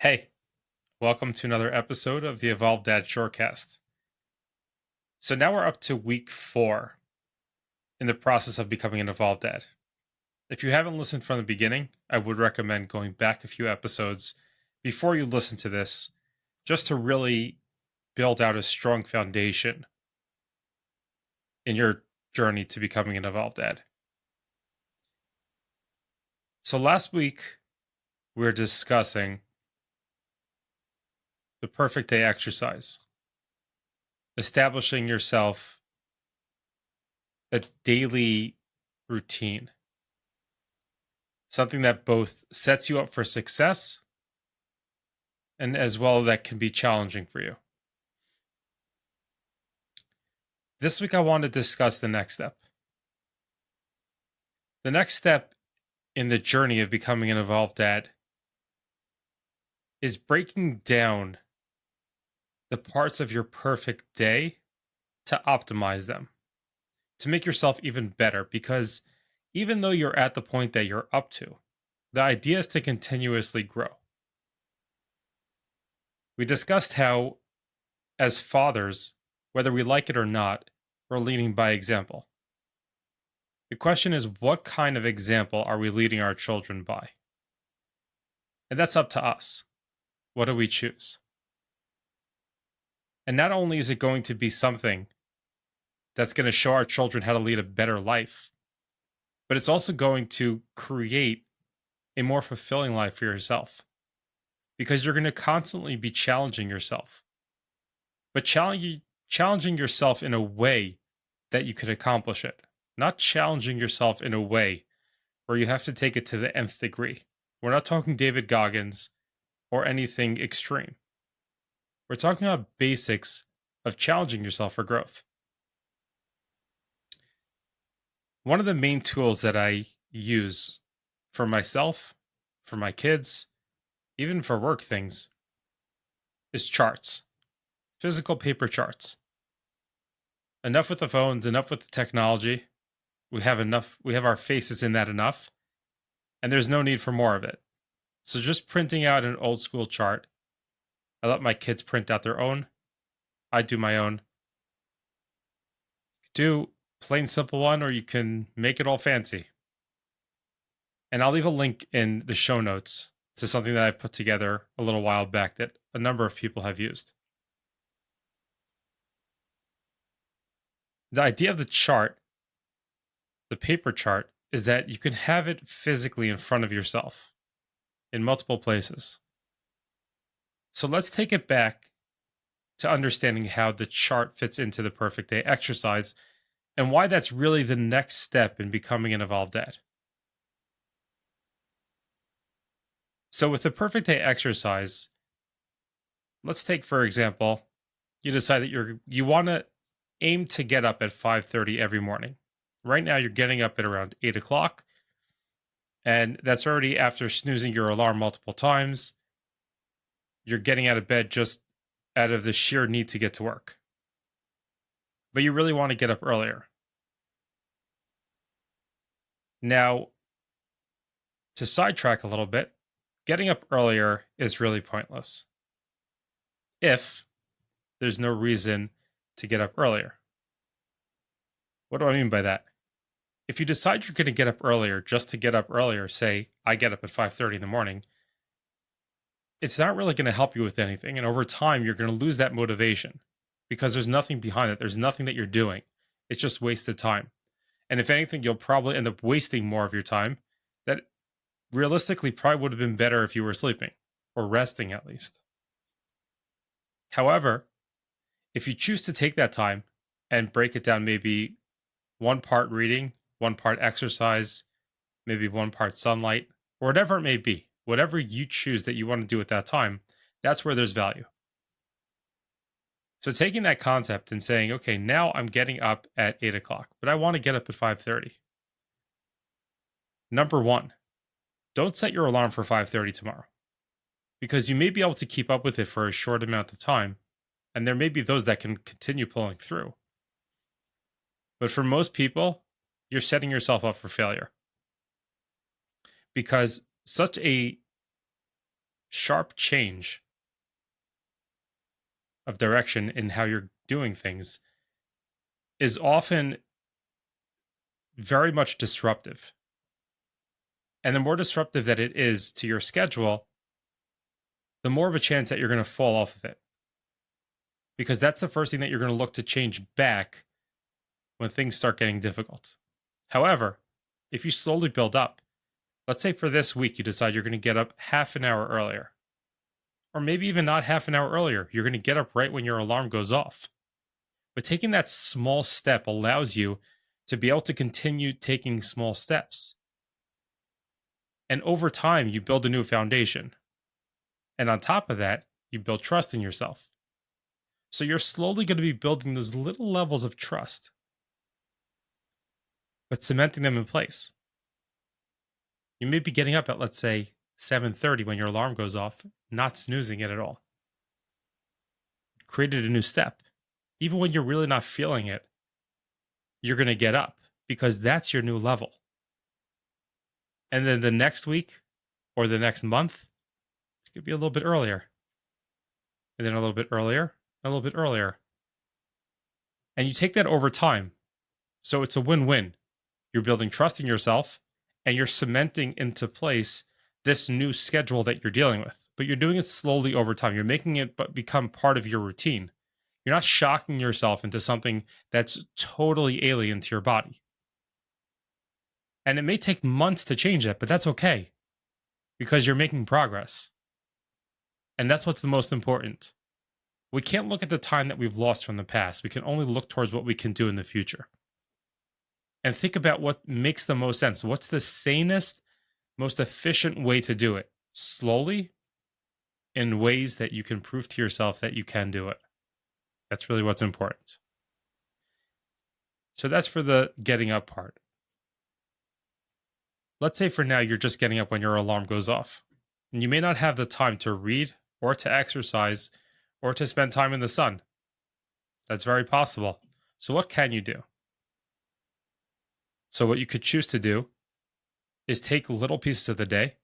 Hey, welcome to another episode of the Evolved Dad Shortcast. So now we're up to week 4 in the process of becoming an Evolved Dad. If you haven't listened from the beginning, I would recommend going back a few episodes before you listen to this, just to really build out a strong foundation in your journey to becoming an Evolved Dad. So last week, we were discussing the perfect day exercise, establishing yourself a daily routine, something that both sets you up for success and as well that can be challenging for you. This week, I want to discuss the next step. The next step in the journey of becoming an evolved dad is breaking down the parts of your perfect day to optimize them, to make yourself even better. Because even though you're at the point that you're up to, the idea is to continuously grow. We discussed how, as fathers, whether we like it or not, we're leading by example. The question is, what kind of example are we leading our children by? And that's up to us. What do we choose? And not only is it going to be something that's going to show our children how to lead a better life, but it's also going to create a more fulfilling life for yourself, because you're going to constantly be challenging yourself, but challenging yourself in a way that you could accomplish it, not challenging yourself in a way where you have to take it to the nth degree. We're not talking David Goggins or anything extreme. We're talking about basics of challenging yourself for growth. One of the main tools that I use for myself, for my kids, even for work things, is charts, physical paper charts. Enough with the phones, enough with the technology. We have enough, we have our faces in that enough, and there's no need for more of it. So just printing out an old school chart. I let my kids print out their own. I do my own. Do plain simple one, or you can make it all fancy. And I'll leave a link in the show notes to something that I've put together a little while back that a number of people have used. The idea of the chart, the paper chart, is that you can have it physically in front of yourself in multiple places. So let's take it back to understanding how the chart fits into the perfect day exercise and why that's really the next step in becoming an evolved dad. So with the perfect day exercise, let's take for example, you decide that you want to aim to get up at 5:30 every morning. Right now you're getting up at around 8 o'clock, and that's already after snoozing your alarm multiple times. You're getting out of bed just out of the sheer need to get to work. But you really want to get up earlier. Now, to sidetrack a little bit, getting up earlier is really pointless if there's no reason to get up earlier. What do I mean by that? If you decide you're going to get up earlier just to get up earlier, say I get up at 5:30 in the morning, it's not really going to help you with anything, and over time you're going to lose that motivation because there's nothing behind it. There's nothing that you're doing. It's just wasted time. And if anything, you'll probably end up wasting more of your time that realistically probably would have been better if you were sleeping or resting at least. However, if you choose to take that time and break it down, maybe one part reading, one part exercise, maybe one part sunlight, or whatever it may be, whatever you choose that you want to do at that time, that's where there's value. So taking that concept and saying, okay, now I'm getting up at 8 o'clock, but I want to get up at 5:30. Number one, don't set your alarm for 5:30 tomorrow, because you may be able to keep up with it for a short amount of time, and there may be those that can continue pulling through. But for most people, you're setting yourself up for failure, because such a sharp change of direction in how you're doing things is often very much disruptive. And the more disruptive that it is to your schedule, the more of a chance that you're going to fall off of it. Because that's the first thing that you're going to look to change back when things start getting difficult. However, if you slowly build up, let's say for this week you decide you're going to get up half an hour earlier, or maybe even not half an hour earlier, you're going to get up right when your alarm goes off. But taking that small step allows you to be able to continue taking small steps. And over time, you build a new foundation. And on top of that, you build trust in yourself. So you're slowly going to be building those little levels of trust, but cementing them in place. You may be getting up at, let's say, 7:30 when your alarm goes off, not snoozing it at all. Created a new step. Even when you're really not feeling it, you're going to get up because that's your new level. And then the next week or the next month, it's going to be a little bit earlier. And then a little bit earlier, a little bit earlier. And you take that over time. So it's a win-win. You're building trust in yourself and you're cementing into place this new schedule that you're dealing with. But you're doing it slowly over time. You're making it become part of your routine. You're not shocking yourself into something that's totally alien to your body. And it may take months to change that, but that's okay because you're making progress. And that's what's the most important. We can't look at the time that we've lost from the past. We can only look towards what we can do in the future. And think about what makes the most sense. What's the sanest, most efficient way to do it? Slowly, in ways that you can prove to yourself that you can do it. That's really what's important. So that's for the getting up part. Let's say for now you're just getting up when your alarm goes off. And you may not have the time to read or to exercise or to spend time in the sun. That's very possible. So what can you do? So what you could choose to do is take little pieces of the day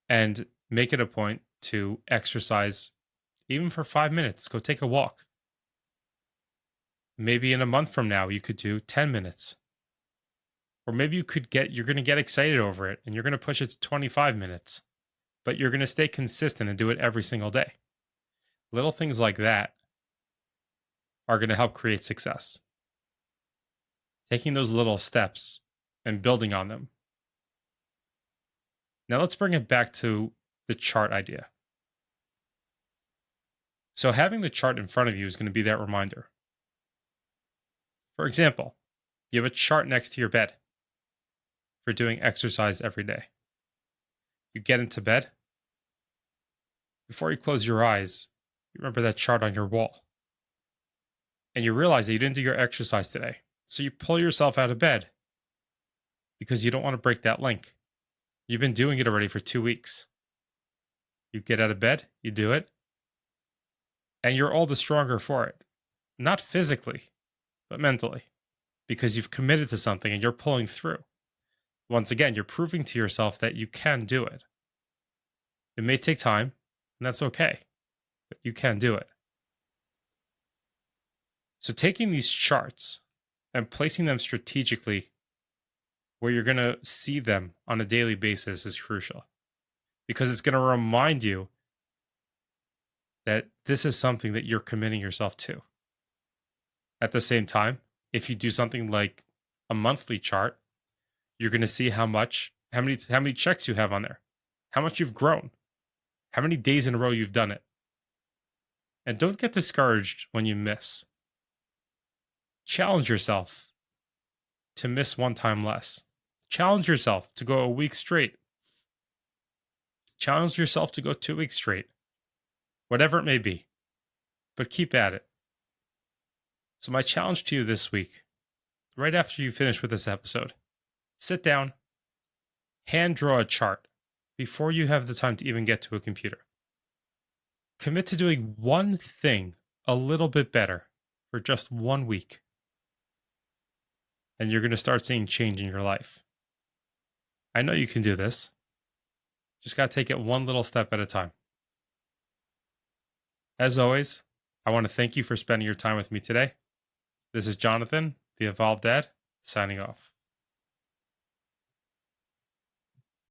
and make it a point to exercise even for 5 minutes. Go take a walk. Maybe in a month from now, you could do 10 minutes. Or maybe you're going to get excited over it and you're going to push it to 25 minutes, but you're going to stay consistent and do it every single day. Little things like that are going to help create success. Taking those little steps and building on them. Now let's bring it back to the chart idea. So having the chart in front of you is going to be that reminder. For example, you have a chart next to your bed for doing exercise every day. You get into bed. Before you close your eyes, you remember that chart on your wall. And you realize that you didn't do your exercise today. So you pull yourself out of bed because you don't want to break that link. You've been doing it already for 2 weeks. You get out of bed, you do it, and you're all the stronger for it. Not physically, but mentally, because you've committed to something and you're pulling through. Once again, you're proving to yourself that you can do it. It may take time, and that's okay, but you can do it. So taking these charts and placing them strategically where you're going to see them on a daily basis is crucial, because it's going to remind you that this is something that you're committing yourself to. At the same time, if you do something like a monthly chart, you're going to see how many checks you have on there, how much you've grown, how many days in a row you've done it. And don't get discouraged when you miss. Challenge yourself to miss one time less. Challenge yourself to go a week straight. Challenge yourself to go 2 weeks straight. Whatever it may be. But keep at it. So my challenge to you this week, right after you finish with this episode, sit down, hand draw a chart before you have the time to even get to a computer. Commit to doing one thing a little bit better for just 1 week. And you're going to start seeing change in your life. I know you can do this. Just got to take it one little step at a time. As always, I want to thank you for spending your time with me today. This is Jonathan, the Evolved Dad, signing off.